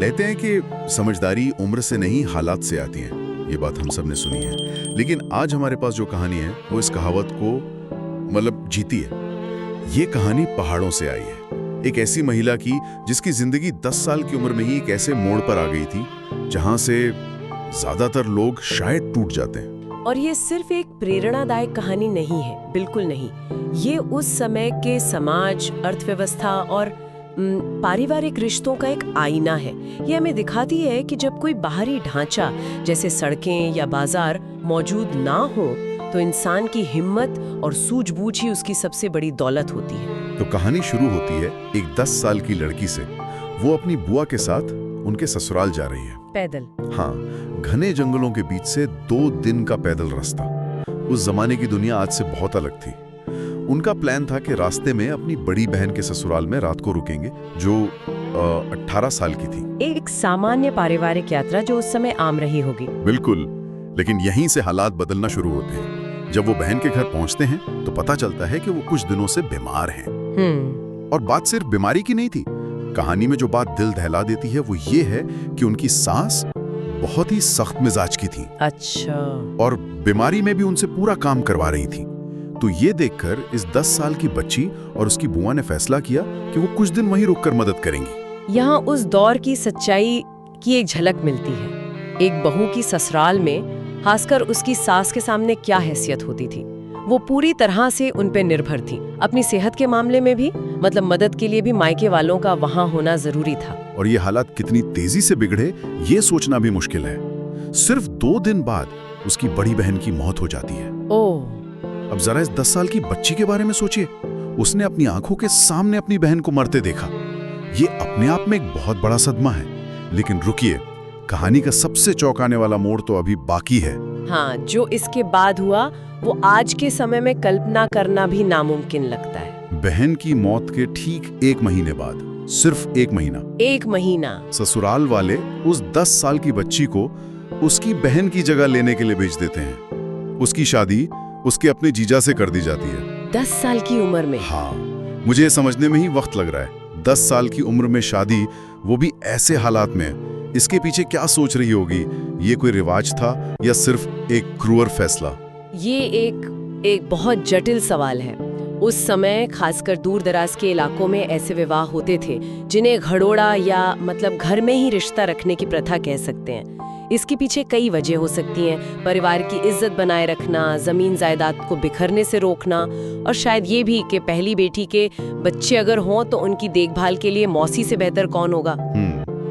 कहते हैं कि समझदारी उम्र से नहीं हालात से आती है। ये बात हम सब ने सुनी है, लेकिन आज हमारे पास जो कहानी है वो इस कहावत को जीती है। ये कहानी पहाड़ों से आई है, एक ऐसी महिला की जिसकी जिंदगी 10 साल की उम्र में ही एक ऐसे मोड़ पर आ गई थी जहां से ज्यादातर लोग शायद टूट जाते हैं। और ये सिर्फ एक प्रेरणादायक कहानी नहीं है, बिल्कुल नहीं। ये उस समय के समाज, अर्थव्यवस्था और पारिवारिक रिश्तों का एक आईना है। ये हमें दिखाती है कि जब कोई बाहरी ढांचा जैसे सड़कें या बाजार मौजूद ना हो तो इंसान की हिम्मत और सूझबूझ ही उसकी सबसे बड़ी दौलत होती है। तो कहानी शुरू होती है एक 10 साल की लड़की से। वो अपनी बुआ के साथ उनके ससुराल जा रही है, पैदल। हाँ, घने जंगलों के बीच से 2 दिन का पैदल रास्ता। उस जमाने की दुनिया आज से बहुत अलग थी। उनका प्लान था कि रास्ते में अपनी बड़ी बहन के ससुराल में रात को रुकेंगे, जो 18 साल की थी। एक सामान्य पारिवारिक यात्रा जो उस समय आम रही होगी। बिल्कुल, लेकिन यहीं से हालात बदलना शुरू होते हैं। जब वो बहन के घर पहुंचते हैं तो पता चलता है कि वो कुछ दिनों से बीमार हैं। और बात सिर्फ बीमारी की नहीं थी। कहानी में जो बात दिल दहला देती है वो ये है कि उनकी सास बहुत ही सख्त मिजाज की थी। अच्छा। और बीमारी में भी उनसे पूरा काम करवा रही थी। तो ये देखकर इस 10 साल की बच्ची और उसकी बुआ ने फैसला किया कि वो कुछ दिन वहीं रुककर मदद करेंगी। यहाँ उस दौर की सच्चाई की एक झलक मिलती है। एक बहू की ससुराल में, खासकर उसकी सास के सामने क्या हैसियत होती थी। वो पूरी तरह से उन पे निर्भर थी, अपनी सेहत के मामले में भी, मतलब मदद के लिए भी मायके वालों का वहाँ होना जरूरी था। और ये हालात कितनी तेजी से बिगड़े ये सोचना भी मुश्किल है। सिर्फ 2 दिन बाद उसकी बड़ी बहन की मौत हो जाती है। ओह। अब जरा इस 10 साल की बच्ची के बारे में सोचिए। उसने अपनी आंखों के सामने अपनी बहन को मरते देखा। ये अपने आप में एक बहुत बड़ा सदमा है। लेकिन रुकिए, कहानी का सबसे चौंकाने वाला मोड़ तो अभी बाकी है। हाँ, जो इसके बाद हुआ वो आज के समय में कल्पना करना भी नामुमकिन लगता है। बहन की मौत के ठीक 1 महीने बाद, सिर्फ 1 महीना, ससुराल वाले उस 10 साल की बच्ची को उसकी बहन की जगह लेने के लिए भेज देते हैं। उसकी शादी उसके अपने जीजा से कर दी जाती है। 10 साल की उम्र में? हाँ, मुझे समझने में ही वक्त लग रहा है। 10 साल की उम्र में शादी, वो भी ऐसे हालात में। इसके पीछे क्या सोच रही होगी? ये कोई रिवाज था या सिर्फ एक क्रूर फैसला? ये एक बहुत जटिल सवाल है। उस समय खासकर दूर दराज के इलाकों में ऐसे विवाह होते थे जिन्हें घड़ोड़ा या मतलब घर में ही रिश्ता रखने की प्रथा कह सकते हैं। इसके पीछे कई वजह हो सकती हैं। परिवार की इज्जत बनाए रखना, जमीन जायदाद को बिखरने से रोकना, और शायद ये भी कि पहली बेटी के बच्चे अगर हों तो उनकी देखभाल के लिए मौसी से बेहतर कौन होगा।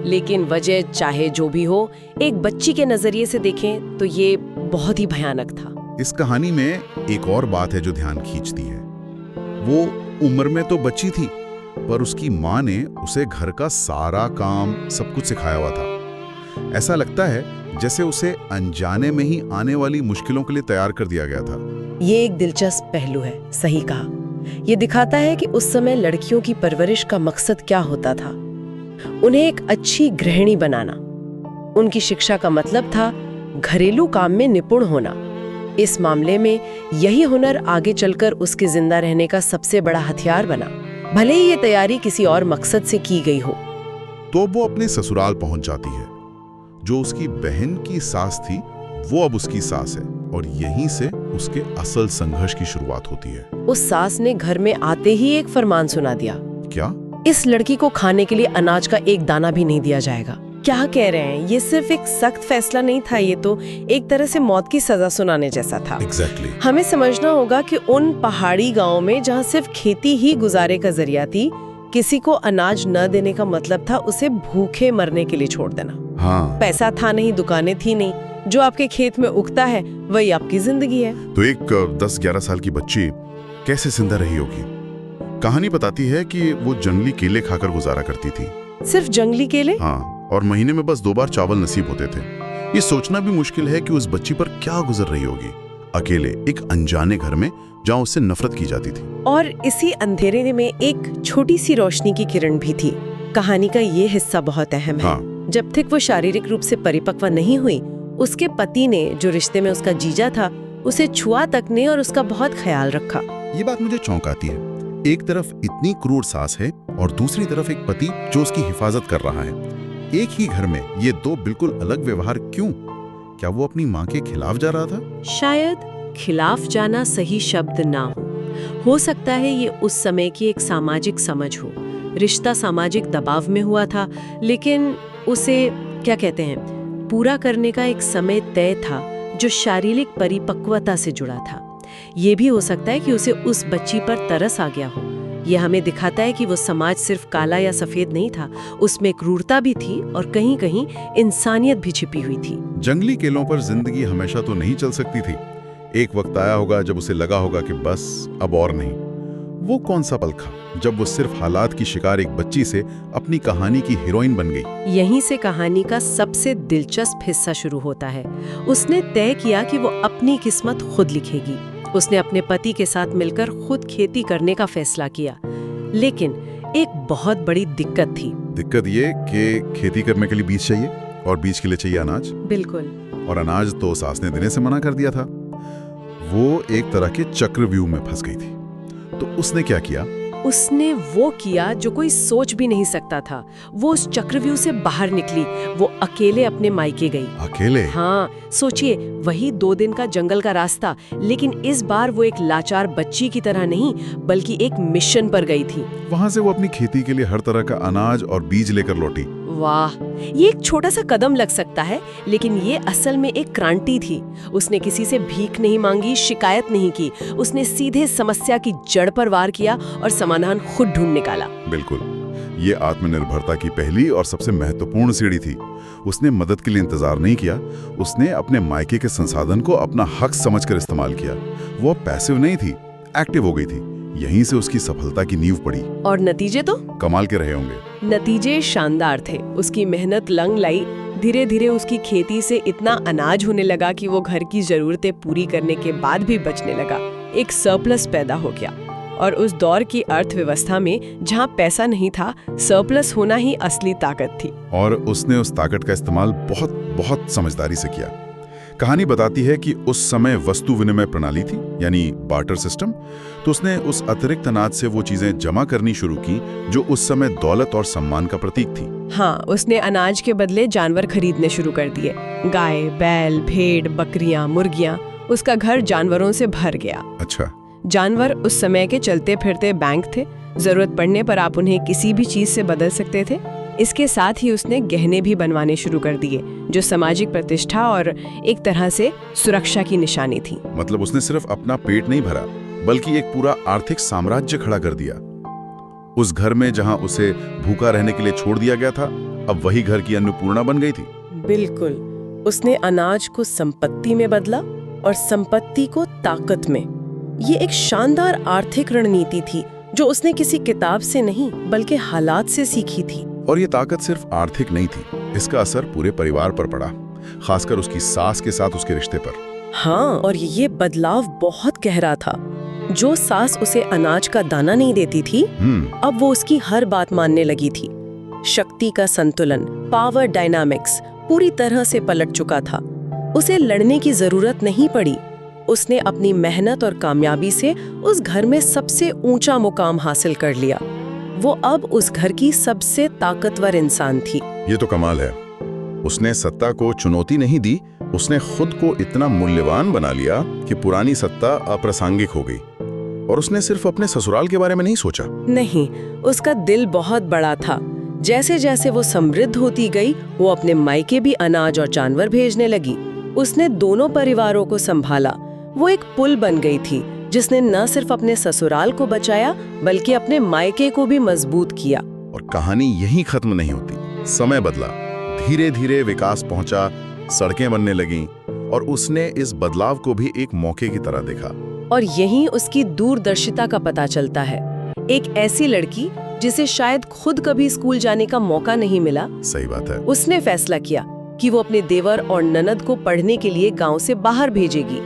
लेकिन वजह चाहे जो भी हो, एक बच्ची के नजरिए से देखें तो ये बहुत ही भयानक था। इस कहानी में एक और बात है जो ध्यान खींचती है। वो उम्र में तो बच्ची थी, पर उसकी माँ ने उसे घर का सारा काम सब कुछ सिखाया हुआ था। ऐसा लगता है जैसे उसे अनजाने में ही आने वाली मुश्किलों के लिए तैयार कर दिया गया था। ये एक दिलचस्प पहलू है, सही कहा। ये दिखाता है कि उस समय लड़कियों की परवरिश का मकसद क्या होता था। उन्हें एक अच्छी गृहिणी बनाना। उनकी शिक्षा का मतलब था घरेलू काम में निपुण होना। इस मामले में यही हुनर आगे चलकर उसके जिंदा रहने का सबसे बड़ा हथियार बना, भले ही ये तैयारी किसी और मकसद से की गई हो। तो वो अपने ससुराल पहुंच जाती है। जो उसकी बहन की सास थी वो अब उसकी सास है, और यहीं से उसके असल संघर्ष की शुरुआत होती है। उस सास ने घर में आते ही एक फरमान सुना दिया। क्या? इस लड़की को खाने के लिए अनाज का एक दाना भी नहीं दिया जाएगा। क्या कह रहे हैं? ये सिर्फ एक सख्त फैसला नहीं था, ये तो एक तरह से मौत की सजा सुनाने जैसा था। Exactly. हमें समझना होगा कि उन पहाड़ी गांवों में जहाँ सिर्फ खेती ही गुजारे का जरिया थी, किसी को अनाज न देने का मतलब था उसे भूखे मरने के लिए छोड़ देना। हाँ। पैसा था नहीं, दुकानें थी नहीं, जो आपके खेत में उगता है वही आपकी जिंदगी है। तो एक 10-11 साल की बच्ची कैसे जिंदा रही होगी? कहानी बताती है कि वो जंगली केले खाकर गुजारा करती थी। सिर्फ जंगली केले? हाँ, और महीने में बस 2 बार चावल नसीब होते थे। ये सोचना भी मुश्किल है कि उस बच्ची पर क्या गुजर रही होगी, अकेले एक अनजाने घर में जहाँ उससे नफरत की जाती थी। और इसी अंधेरे में एक छोटी सी रोशनी की किरण भी थी। कहानी का ये हिस्सा बहुत अहम है। हाँ। जब तक वो शारीरिक रूप से परिपक्व नहीं हुई, उसके पति ने, जो रिश्ते में उसका जीजा था, उसे छुआ तक ने और उसका बहुत ख्याल रखा। ये बात मुझे चौंकाती है। एक तरफ इतनी क्रूर सास है और दूसरी तरफ एक पति जो उसकी हिफाजत कर रहा है। एक ही घर में ये दो बिल्कुल अलग व्यवहार क्यों? क्या वो अपनी माँ के खिलाफ जा रहा था? शायद खिलाफ जाना सही शब्द ना हो सकता है ये उस समय की एक सामाजिक समझ हो। रिश्ता सामाजिक दबाव में हुआ था, लेकिन उसे क्या कहते हैं, पूरा करने का एक समय तय था जो शारीरिक परिपक्वता से जुड़ा था। ये भी हो सकता है कि उसे उस बच्ची पर तरस आ गया हो। यह हमें दिखाता है कि वो समाज सिर्फ काला या सफेद नहीं था, उसमें क्रूरता भी थी और कहीं कहीं इंसानियत भी छिपी हुई थी। जंगली केलों पर जिंदगी हमेशा तो नहीं चल सकती थी। एक वक्त आया होगा जब उसे लगा होगा कि बस अब और नहीं। वो कौन सा पल था जब वो सिर्फ हालात की शिकार एक बच्ची से अपनी कहानी की हीरोइन बन गई? यहीं से कहानी का सबसे दिलचस्प हिस्सा शुरू होता है। उसने तय किया कि वो अपनी किस्मत खुद लिखेगी। उसने अपने पति के साथ मिलकर खुद खेती करने का फैसला किया, लेकिन एक बहुत बड़ी दिक्कत थी। दिक्कत ये कि खेती करने के लिए बीज चाहिए और बीज के लिए चाहिए अनाज। बिल्कुल। और अनाज तो सास ने देने से मना कर दिया था। वो एक तरह के चक्रव्यूह में फंस गई थी। तो उसने क्या किया? उसने वो किया जो कोई सोच भी नहीं सकता था। वो उस चक्रव्यूह से बाहर निकली। वो अकेले अपने मायके गई। अकेले? हाँ, सोचिए, वही 2 दिन का जंगल का रास्ता, लेकिन इस बार वो एक लाचार बच्ची की तरह नहीं, बल्कि एक मिशन पर गई थी। वहां से वो अपनी खेती के लिए हर तरह का अनाज और बीज लेकर लौटी। वाह, ये एक छोटा सा कदम लग सकता है, लेकिन ये असल में एक क्रांति थी। उसने किसी से भीख नहीं मांगी, शिकायत नहीं की। उसने सीधे समस्या की जड़ पर वार किया और समाधान खुद ढूंढ निकाला। बिल्कुल, ये आत्मनिर्भरता की पहली और सबसे महत्वपूर्ण सीढ़ी थी। उसने मदद के लिए इंतजार नहीं किया। उसने अपने मायके के संसाधन को अपना हक समझकर इस्तेमाल किया। वो पैसिव नहीं थी, एक्टिव हो गई थी। यहीं से उसकी सफलता की नींव पड़ी। और नतीजे तो कमाल के रहे होंगे। नतीजे शानदार थे। उसकी मेहनत लंग लाई। धीरे धीरे उसकी खेती से इतना अनाज होने लगा कि वो घर की जरूरतें पूरी करने के बाद भी बचने लगा। एक सरप्लस पैदा हो गया। और उस दौर की अर्थव्यवस्था में जहाँ पैसा नहीं था, सरप्लस होना ही असली ताकत थी। और उसने उस ताकत का इस्तेमाल बहुत बहुत समझदारी से किया। कहानी बताती है कि उस समय वस्तु विनिमय प्रणाली थी, यानी बार्टर सिस्टम। तो उसने उस अतिरिक्त अनाज से वो चीजें जमा करनी शुरू की जो उस समय दौलत और सम्मान का प्रतीक थी। हाँ, उसने अनाज के बदले जानवर खरीदने शुरू कर दिए। गाय, बैल, भेड़, बकरियां, मुर्गियां। उसका घर जानवरों से भर गया। अच्छा। जानवर उस समय के चलते फिरते बैंक थे। जरूरत पड़ने पर आप उन्हें किसी भी चीज से बदल सकते थे। इसके साथ ही उसने गहने भी बनवाने शुरू कर दिए, जो सामाजिक प्रतिष्ठा और एक तरह से सुरक्षा की निशानी थी। मतलब उसने सिर्फ अपना पेट नहीं भरा, बल्कि एक पूरा आर्थिक साम्राज्य खड़ा कर दिया। उस घर में जहां उसे भूखा रहने के लिए छोड़ दिया गया था, अब वही घर की अन्नपूर्णा बन गई थी। बिल्कुल। उसने अनाज को संपत्ति में बदला और संपत्ति को ताकत में। ये एक शानदार आर्थिक रणनीति थी जो उसने किसी किताब से नहीं, बल्कि हालात से सीखी थी। और ये ताकत सिर्फ आर्थिक नहीं थी, इसका असर पूरे परिवार पर पड़ा, खासकर उसकी सास के साथ उसके रिश्ते पर। हाँ, और ये बदलाव बहुत गहरा था। जो सास उसे अनाज का दाना नहीं देती थी, अब वो उसकी हर बात मानने लगी थी। शक्ति का संतुलन, पावर डायनामिक्स पूरी तरह से पलट चुका था। उसे लड़ने की जरूरत नहीं पड़ी। उसने अपनी मेहनत और कामयाबी से उस घर में सबसे ऊंचा मुकाम हासिल कर लिया। वो अब उस घर की सबसे ताकतवर इंसान थी। ये तो कमाल है। उसने सत्ता को चुनौती नहीं दी, उसने खुद को इतना मूल्यवान बना लिया कि पुरानी सत्ता अप्रासंगिक हो गई। और उसने सिर्फ अपने ससुराल के बारे में नहीं सोचा। नहीं, उसका दिल बहुत बड़ा था। जैसे जैसे वो समृद्ध होती गई, वो अपने मायके भी अनाज और जानवर भेजने लगी। उसने दोनों परिवारों को संभाला। वो एक पुल बन गई थी जिसने न सिर्फ अपने ससुराल को बचाया, बल्कि अपने मायके को भी मजबूत किया। और कहानी यहीं खत्म नहीं होती। समय बदला, धीरे धीरे विकास पहुंचा, सड़कें बनने लगीं, और उसने इस बदलाव को भी एक मौके की तरह देखा। और यहीं उसकी दूरदर्शिता का पता चलता है। एक ऐसी लड़की जिसे शायद खुद कभी स्कूल जाने का मौका नहीं मिला। सही बात है। उसने फैसला किया कि वो अपने देवर और ननद को पढ़ने के लिए गांव से बाहर भेजेगी।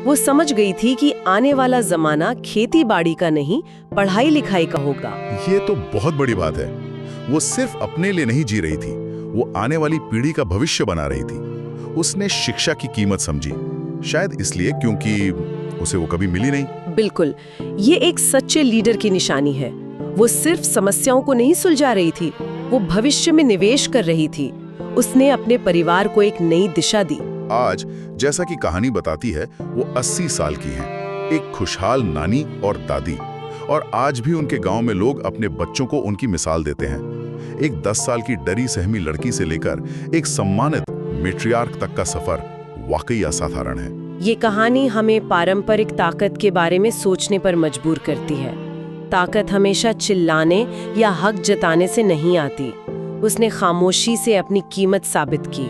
वो समझ गई थी कि आने वाला जमाना खेती बाड़ी का नहीं, पढ़ाई लिखाई का होगा। ये तो बहुत बड़ी बात है। वो सिर्फ अपने लिए नहीं जी रही थी, वो आने वाली पीढ़ी का भविष्य बना रही थी। उसने शिक्षा की कीमत समझी, शायद इसलिए क्योंकि उसे वो कभी मिली नहीं। बिल्कुल, ये एक सच्चे लीडर की निशानी है। वो सिर्फ समस्याओं को नहीं सुलझा रही थी, वो भविष्य में निवेश कर रही थी। उसने अपने परिवार को एक नई दिशा दी। आज जैसा कि कहानी बताती है, वो 80 साल की हैं, एक खुशहाल नानी और दादी, और आज भी उनके गांव में लोग अपने बच्चों को उनकी मिसाल देते हैं। एक 10 साल की डरी सहमी लड़की से लेकर एक सम्मानित मैट्रियार्क तक का सफर वाकई असाधारण है। ये कहानी हमें पारंपरिक ताकत के बारे में सोचने पर मजबूर करती है। ताकत हमेशा चिल्लाने या हक जताने से नहीं आती। उसने खामोशी से अपनी कीमत साबित की।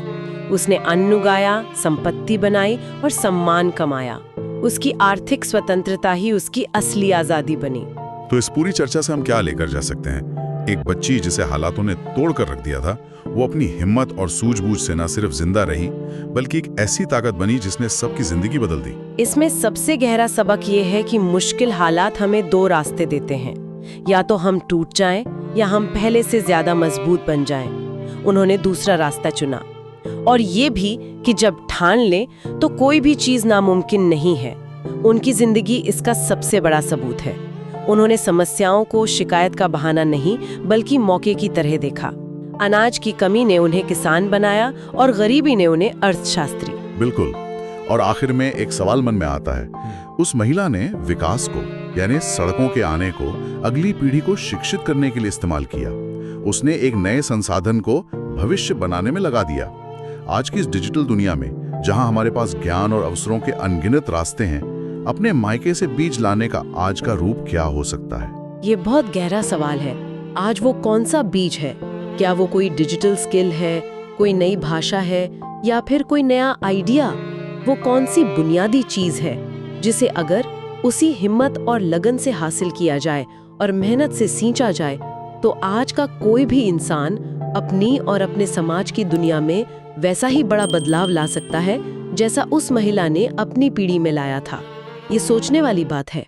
उसने अन्न उगाया, संपत्ति बनाई और सम्मान कमाया। उसकी आर्थिक स्वतंत्रता ही उसकी असली आजादी बनी। तो इस पूरी चर्चा से हम क्या लेकर जा सकते हैं? एक बच्ची जिसे हालातों ने तोड़ कर रख दिया था, वो अपनी हिम्मत और सूझबूझ से न सिर्फ जिंदा रही, बल्कि एक ऐसी ताकत बनी जिसने सबकी जिंदगी बदल दी। इसमें सबसे गहरा सबक ये है कि मुश्किल हालात हमें दो रास्ते देते हैं, या तो हम टूट जाएं या हम पहले से ज्यादा मजबूत बन जाएं। उन्होंने दूसरा रास्ता चुना, और ये भी कि जब ठान लें तो कोई भी चीज नामुमकिन नहीं है। उनकी जिंदगी इसका सबसे बड़ा सबूत है। उन्होंने समस्याओं को शिकायत का बहाना नहीं, बल्कि मौके की तरह देखा। अनाज की कमी ने उन्हें किसान बनाया और गरीबी ने उन्हें अर्थशास्त्री। बिल्कुल। और आखिर में एक सवाल मन में आता है, उस महिला ने विकास को, यानी सड़कों के आने को, अगली पीढ़ी को शिक्षित करने के लिए इस्तेमाल किया। उसने एक नए संसाधन को भविष्य बनाने में लगा दिया। आज की इस डिजिटल दुनिया में, जहां हमारे पास ज्ञान और अवसरों के अनगिनत रास्ते हैं, अपने मायके से बीज लाने का आज का रूप क्या हो सकता है? ये बहुत गहरा सवाल है। आज वो कौन सा बीज है? क्या वो कोई डिजिटल स्किल है, कोई नई भाषा है, या फिर कोई नया आइडिया? वो कौन सी बुनियादी चीज है जिसे अगर उसी हिम्मत और लगन से हासिल किया जाए और मेहनत से सींचा जाए, तो आज का कोई भी इंसान अपनी और अपने समाज की दुनिया में वैसा ही बड़ा बदलाव ला सकता है जैसा उस महिला ने अपनी पीढ़ी में लाया था। ये सोचने वाली बात है।